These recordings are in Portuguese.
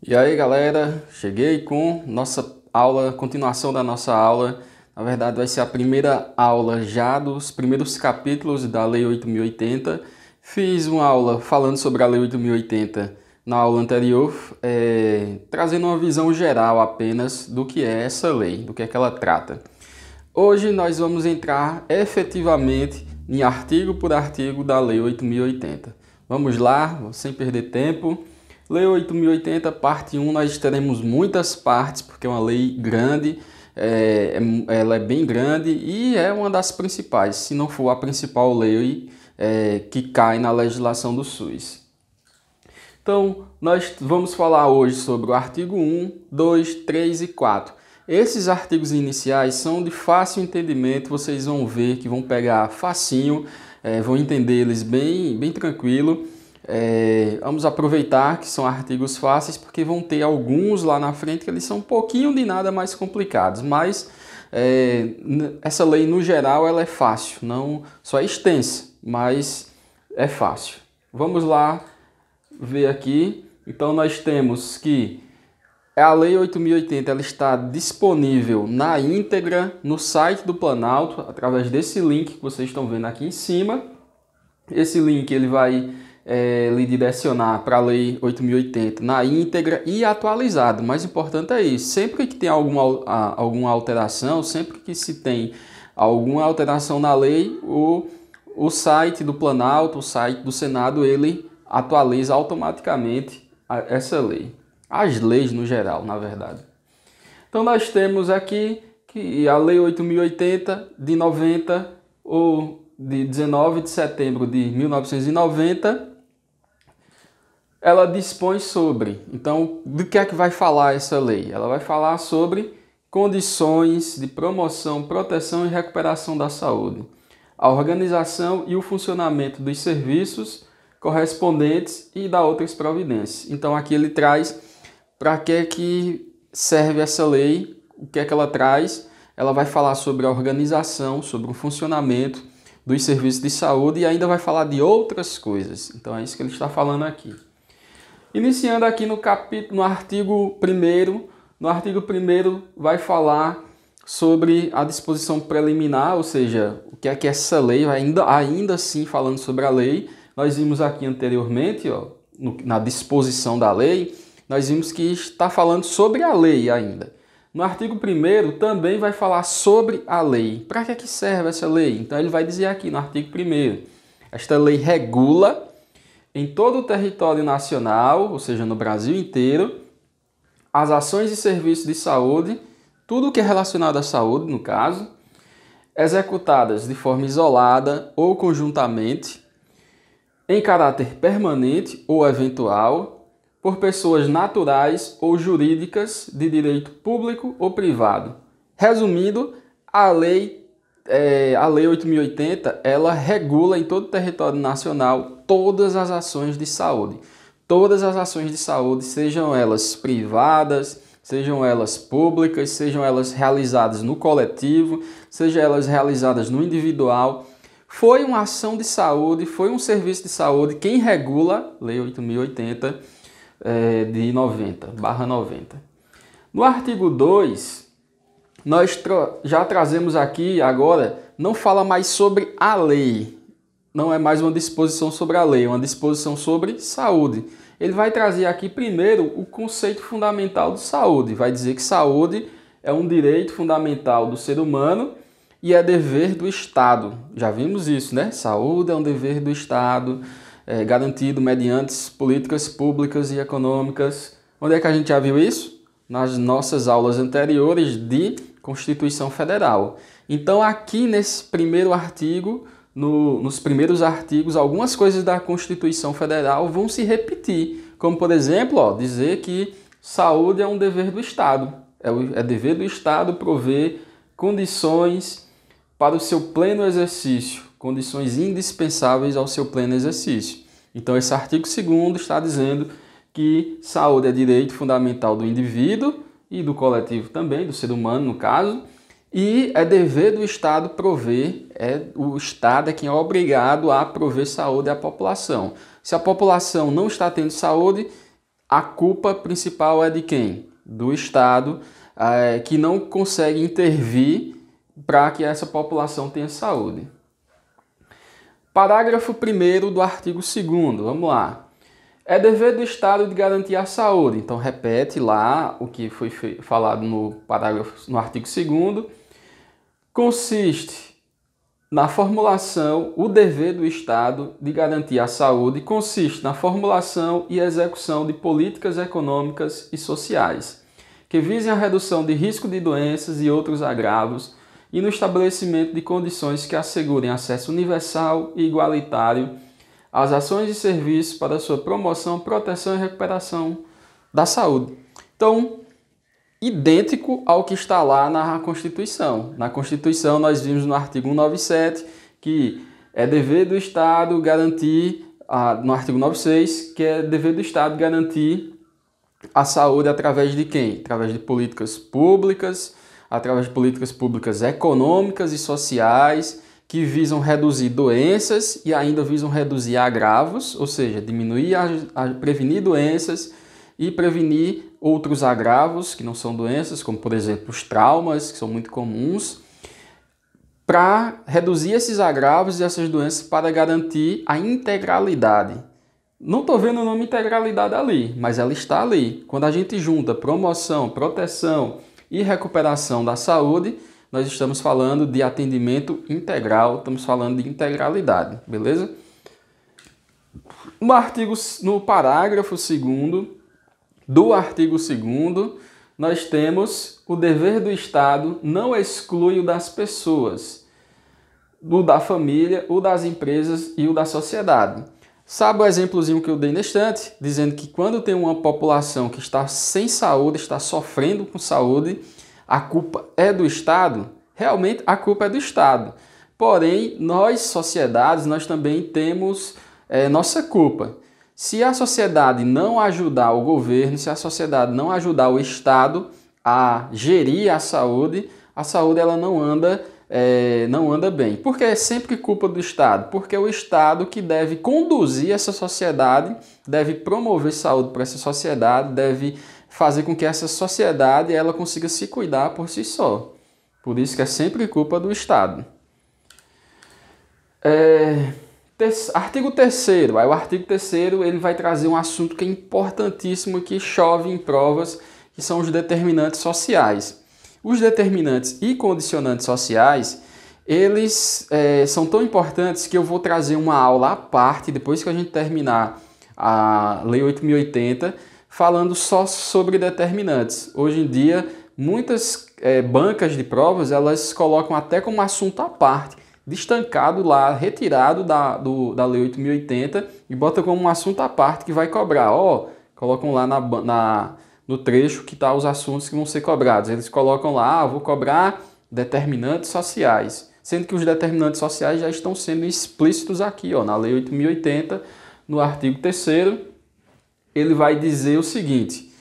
E aí galera, cheguei com nossa aula, continuação da nossa aula. Na verdade vai ser a primeira aula já dos primeiros capítulos da Lei 8.080. Fiz uma aula falando sobre a Lei 8.080 na aula anterior, trazendo uma visão geral apenas do que é essa lei, do que é que ela trata. Hoje nós vamos entrar efetivamente em artigo por artigo da Lei 8.080. Vamos lá, sem perder tempo. Lei 8.080, parte 1, nós teremos muitas partes, porque é uma lei grande, ela é bem grande e é uma das principais, se não for a principal lei que cai na legislação do SUS. Então, nós vamos falar hoje sobre o artigo 1, 2, 3 e 4. Esses artigos iniciais são de fácil entendimento, vocês vão ver que vão pegar facinho, vão entender eles bem tranquilo. Vamos aproveitar que são artigos fáceis, porque vão ter alguns lá na frente que eles são um pouquinho de nada mais complicados, mas essa lei no geral ela é fácil, não só é extensa, mas é fácil. Vamos lá ver aqui. Então nós temos que a Lei 8.080 ela está disponível na íntegra no site do Planalto, através desse link que vocês estão vendo aqui em cima. Esse link ele vai lhe direcionar para a Lei 8.080 na íntegra e atualizado. O mais importante é isso. Sempre que tem alguma alteração, sempre que se tem alguma alteração na lei, o site do Planalto, o site do Senado, ele atualiza automaticamente essa lei. As leis no geral, na verdade. Então nós temos aqui que a Lei 8.080 de 90 ou de 19 de setembro de 1990, ela dispõe sobre, então, do que é que vai falar essa lei? Ela vai falar sobre condições de promoção, proteção e recuperação da saúde, a organização e o funcionamento dos serviços correspondentes e da outras providências. Então, aqui ele traz para que serve essa lei, o que é que ela traz. Ela vai falar sobre a organização, sobre o funcionamento dos serviços de saúde e ainda vai falar de outras coisas. Então, é isso que ele está falando aqui. Iniciando aqui no artigo 1º, no artigo 1º vai falar sobre a disposição preliminar, ou seja, o que é que essa lei, ainda assim falando sobre a lei. Nós vimos aqui anteriormente, na disposição da lei, nós vimos que está falando sobre a lei ainda. No artigo 1º também vai falar sobre a lei. Para que serve essa lei? Então ele vai dizer aqui no artigo 1º, esta lei regula em todo o território nacional, ou seja, no Brasil inteiro, as ações e serviços de saúde, tudo o que é relacionado à saúde, no caso, executadas de forma isolada ou conjuntamente, em caráter permanente ou eventual, por pessoas naturais ou jurídicas de direito público ou privado. Resumindo, a lei 8.080, ela regula em todo o território nacional todas as ações de saúde. Todas as ações de saúde, sejam elas privadas, sejam elas públicas, sejam elas realizadas no coletivo, sejam elas realizadas no individual. Foi uma ação de saúde, foi um serviço de saúde, quem regula, Lei 8.080 de 90/90. No artigo 2, nós já trazemos aqui, agora, não fala mais sobre a lei, não é mais uma disposição sobre a lei, é uma disposição sobre saúde. Ele vai trazer aqui primeiro o conceito fundamental de saúde, vai dizer que saúde é um direito fundamental do ser humano e é dever do Estado. Já vimos isso, né? Saúde é um dever do Estado, garantido mediante políticas públicas e econômicas. Onde é que a gente já viu isso? Nas nossas aulas anteriores de Constituição Federal. Então aqui nesse primeiro artigo, nos primeiros artigos, algumas coisas da Constituição Federal vão se repetir. Como, por exemplo, dizer que saúde é um dever do Estado. É dever do Estado prover condições para o seu pleno exercício, condições indispensáveis ao seu pleno exercício. Então esse artigo 2º está dizendo que saúde é direito fundamental do indivíduo e do coletivo também, do ser humano no caso, e é dever do Estado prover, o Estado é quem é obrigado a prover saúde à população. Se a população não está tendo saúde, a culpa principal é de quem? Do Estado, que não consegue intervir para que essa população tenha saúde. Parágrafo 1º do artigo 2º, vamos lá. É dever do Estado de garantir a saúde. Então, repete lá o que foi falado no artigo 2º. Consiste na formulação, o dever do Estado de garantir a saúde consiste na formulação e execução de políticas econômicas e sociais que visem a redução de risco de doenças e outros agravos e no estabelecimento de condições que assegurem acesso universal e igualitário às ações e serviços para sua promoção, proteção e recuperação da saúde. Então, idêntico ao que está lá na Constituição. Na Constituição, nós vimos no artigo 197 que é dever do Estado garantir, no artigo 96, que é dever do Estado garantir a saúde através de quem? Através de políticas públicas, através de políticas públicas econômicas e sociais que visam reduzir doenças e ainda visam reduzir agravos, ou seja, diminuir, prevenir doenças e prevenir outros agravos que não são doenças, como por exemplo os traumas, que são muito comuns, para reduzir esses agravos e essas doenças para garantir a integralidade. Não estou vendo o nome integralidade ali, mas ela está ali. Quando a gente junta promoção, proteção e recuperação da saúde, nós estamos falando de atendimento integral, estamos falando de integralidade, beleza? No parágrafo 2º do artigo 2º, nós temos o dever do Estado não exclui o das pessoas, o da família, o das empresas e o da sociedade. Sabe o exemplozinho que eu dei na estante? Dizendo que quando tem uma população que está sem saúde, está sofrendo com saúde, a culpa é do Estado? Realmente a culpa é do Estado. Porém, nós, sociedades, nós também temos nossa culpa. Se a sociedade não ajudar o governo, se a sociedade não ajudar o Estado a gerir a saúde ela não anda bem. Porque é sempre culpa do Estado. Porque é o Estado que deve conduzir essa sociedade, deve promover saúde para essa sociedade, deve fazer com que essa sociedade ela consiga se cuidar por si só. Por isso que é sempre culpa do Estado. Artigo 3º. O artigo 3º ele vai trazer um assunto que é importantíssimo e que chove em provas, que são os determinantes sociais. Os determinantes e condicionantes sociais, eles são tão importantes que eu vou trazer uma aula à parte, depois que a gente terminar a Lei 8.080, falando só sobre determinantes. Hoje em dia, muitas bancas de provas, elas colocam até como assunto à parte, destancado lá, retirado da Lei 8.080 e botam como um assunto à parte que vai cobrar. Colocam lá no trecho que está os assuntos que vão ser cobrados. Eles colocam lá, vou cobrar determinantes sociais. Sendo que os determinantes sociais já estão sendo explícitos aqui, na Lei 8.080, no artigo 3º, ele vai dizer o seguinte,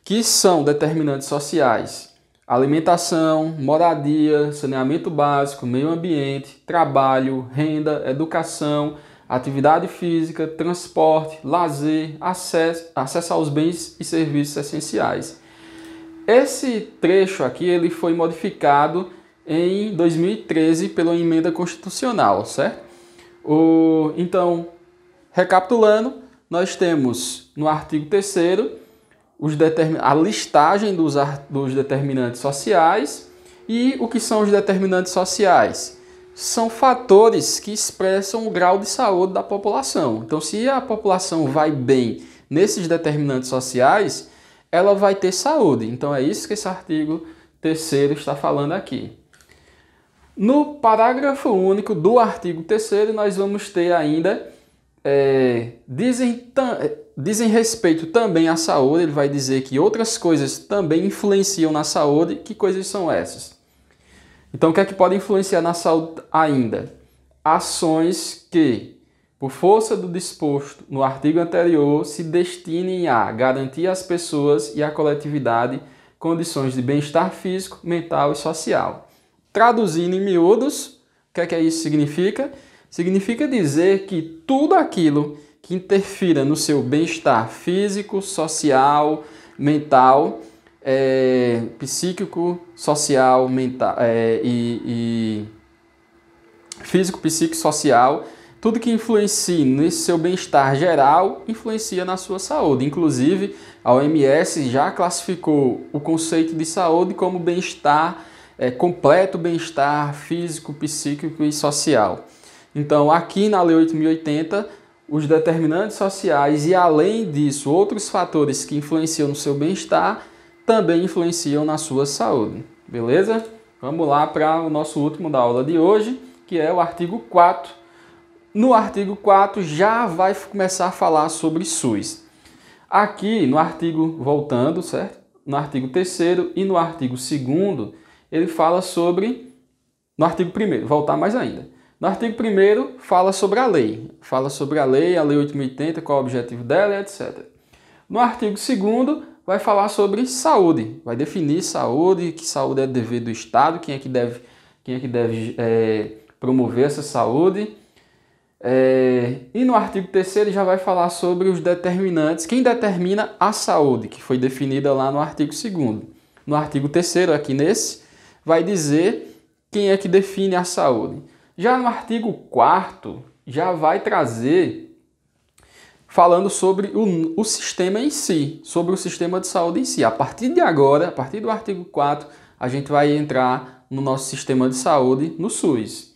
que são determinantes sociais: alimentação, moradia, saneamento básico, meio ambiente, trabalho, renda, educação, atividade física, transporte, lazer, acesso aos bens e serviços essenciais. Esse trecho aqui ele foi modificado em 2013 pela emenda constitucional, certo? Então, recapitulando, nós temos no artigo 3º a listagem dos determinantes sociais. E o que são os determinantes sociais? São fatores que expressam o grau de saúde da população. Então, se a população vai bem nesses determinantes sociais, ela vai ter saúde. Então, é isso que esse artigo 3º está falando aqui. No parágrafo único do artigo 3º, nós vamos ter ainda, dizem respeito também à saúde. Ele vai dizer que outras coisas também influenciam na saúde. Que coisas são essas? Então, o que é que pode influenciar na saúde ainda? Ações que, por força do disposto no artigo anterior, se destinem a garantir às pessoas e à coletividade condições de bem-estar físico, mental e social. Traduzindo em miúdos, o que é que isso significa? Significa dizer que tudo aquilo que interfira no seu bem-estar físico, social, mental, psíquico, social, mental físico, psíquico, social, tudo que influencie nesse seu bem-estar geral influencia na sua saúde. Inclusive, a OMS já classificou o conceito de saúde como bem-estar completo, bem-estar físico, psíquico e social. Então, aqui na Lei 8.080, os determinantes sociais e, além disso, outros fatores que influenciam no seu bem-estar também influenciam na sua saúde. Beleza? Vamos lá para o nosso último da aula de hoje, que é o artigo 4. No artigo 4 já vai começar a falar sobre SUS. Aqui no artigo, voltando, certo? No artigo 3º e no artigo 2º, ele fala sobre... No artigo 1º, voltar mais ainda. No artigo 1º, fala sobre a lei. Fala sobre a Lei 8.080, qual é o objetivo dela, etc. No artigo 2º, vai falar sobre saúde. Vai definir saúde, que saúde é dever do Estado, quem é que deve promover essa saúde. E no artigo 3º já vai falar sobre os determinantes, quem determina a saúde, que foi definida lá no artigo 2º. No artigo 3º, aqui nesse, vai dizer quem é que define a saúde. Já no artigo 4º, já vai trazer, falando sobre o sistema em si, sobre o sistema de saúde em si. A partir de agora, a partir do artigo 4º, a gente vai entrar no nosso sistema de saúde, no SUS.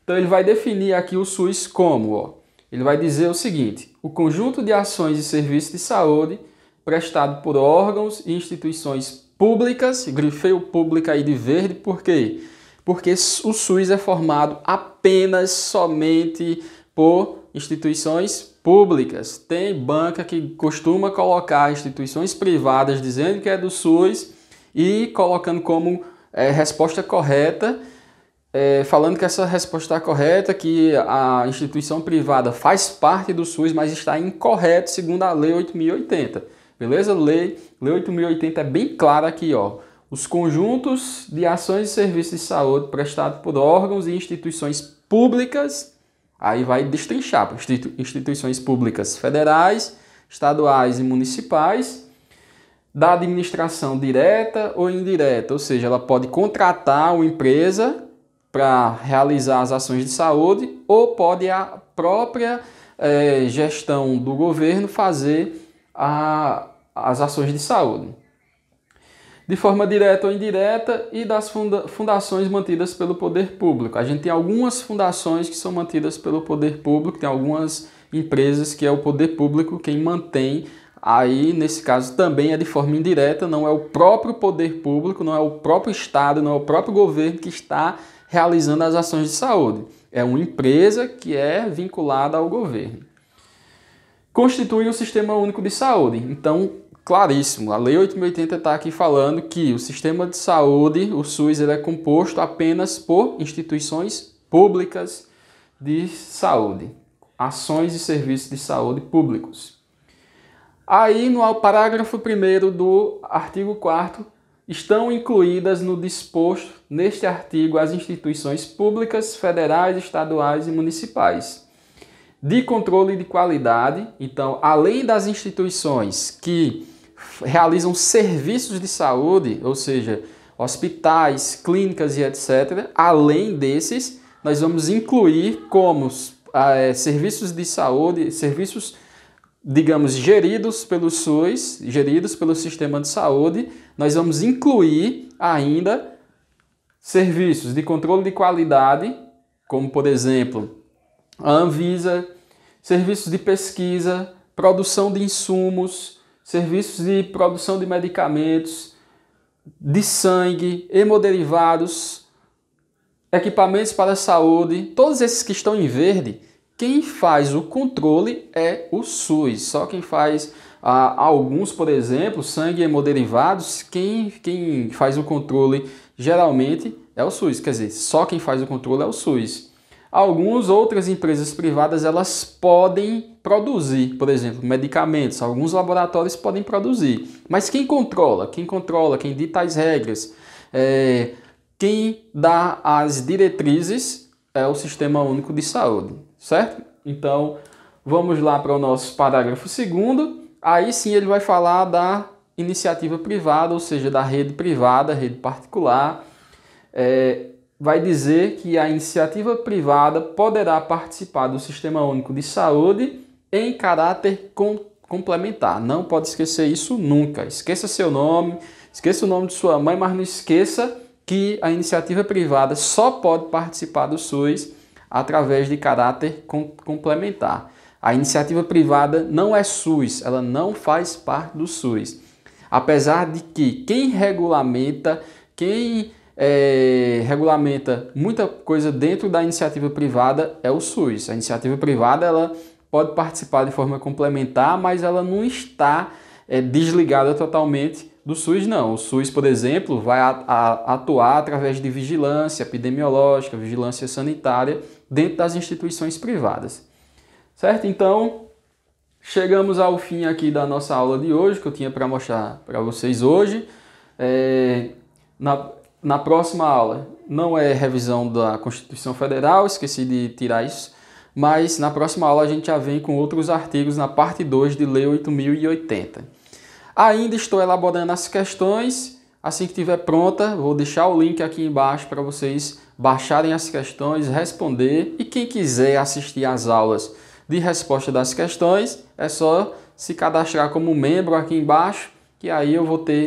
Então ele vai definir aqui o SUS como, ele vai dizer o seguinte: o conjunto de ações e serviços de saúde prestado por órgãos e instituições públicas, grifei o público aí de verde, por quê? Porque o SUS é formado apenas, somente por instituições públicas. Tem banca que costuma colocar instituições privadas dizendo que é do SUS e colocando como resposta correta, falando que essa resposta está correta, que a instituição privada faz parte do SUS, mas está incorreto segundo a Lei 8.080. Beleza? Lei 8.080 é bem clara aqui, ó. Os conjuntos de ações e serviços de saúde prestados por órgãos e instituições públicas, aí vai destrinchar, instituições públicas federais, estaduais e municipais, da administração direta ou indireta, ou seja, ela pode contratar uma empresa para realizar as ações de saúde ou pode a própria gestão do governo fazer as ações de saúde. De forma direta ou indireta, e das fundações mantidas pelo poder público. A gente tem algumas fundações que são mantidas pelo poder público, tem algumas empresas que é o poder público quem mantém, aí nesse caso também é de forma indireta, não é o próprio poder público, não é o próprio Estado, não é o próprio governo que está realizando as ações de saúde. É uma empresa que é vinculada ao governo. Constitui o Sistema Único de Saúde. Então, claríssimo, a Lei 8.080 está aqui falando que o sistema de saúde, o SUS, ele é composto apenas por instituições públicas de saúde, ações e serviços de saúde públicos. Aí, no parágrafo 1º do artigo 4º, estão incluídas no disposto neste artigo as instituições públicas, federais, estaduais e municipais de controle de qualidade. Então, além das instituições que realizam serviços de saúde, ou seja, hospitais, clínicas e etc., além desses, nós vamos incluir como serviços de saúde, serviços, digamos, geridos pelo SUS, geridos pelo sistema de saúde, nós vamos incluir ainda serviços de controle de qualidade, como, por exemplo, a Anvisa, serviços de pesquisa, produção de insumos, serviços de produção de medicamentos, de sangue, hemoderivados, equipamentos para a saúde, todos esses que estão em verde, quem faz o controle é o SUS. Só quem faz alguns, por exemplo, sangue e hemoderivados, quem faz o controle geralmente é o SUS. Quer dizer, só quem faz o controle é o SUS. Outras empresas privadas, elas podem produzir, por exemplo, medicamentos. Alguns laboratórios podem produzir. Mas quem controla, quem dita as regras, quem dá as diretrizes é o Sistema Único de Saúde, certo? Então, vamos lá para o nosso parágrafo 2º. Aí sim ele vai falar da iniciativa privada, ou seja, da rede privada, rede particular. Vai dizer que a iniciativa privada poderá participar do Sistema Único de Saúde em caráter complementar. Não pode esquecer isso nunca. Esqueça seu nome, esqueça o nome de sua mãe, mas não esqueça que a iniciativa privada só pode participar do SUS através de caráter complementar. A iniciativa privada não é SUS, ela não faz parte do SUS. Apesar de que quem regulamenta muita coisa dentro da iniciativa privada é o SUS. A iniciativa privada ela pode participar de forma complementar, mas ela não está desligada totalmente do SUS, não. O SUS, por exemplo, vai atuar através de vigilância epidemiológica, vigilância sanitária dentro das instituições privadas. Certo? Então, chegamos ao fim aqui da nossa aula de hoje, que eu tinha para mostrar para vocês hoje. Na próxima aula, não é revisão da Constituição Federal, esqueci de tirar isso, mas na próxima aula a gente já vem com outros artigos na parte 2 de Lei 8.080. Ainda estou elaborando as questões, assim que estiver pronta, vou deixar o link aqui embaixo para vocês baixarem as questões, responder, e quem quiser assistir às aulas de resposta das questões, é só se cadastrar como membro aqui embaixo, que aí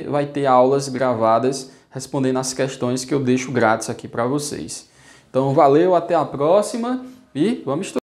vai ter aulas gravadas respondendo as questões que eu deixo grátis aqui para vocês. Então valeu, até a próxima e vamos estudar.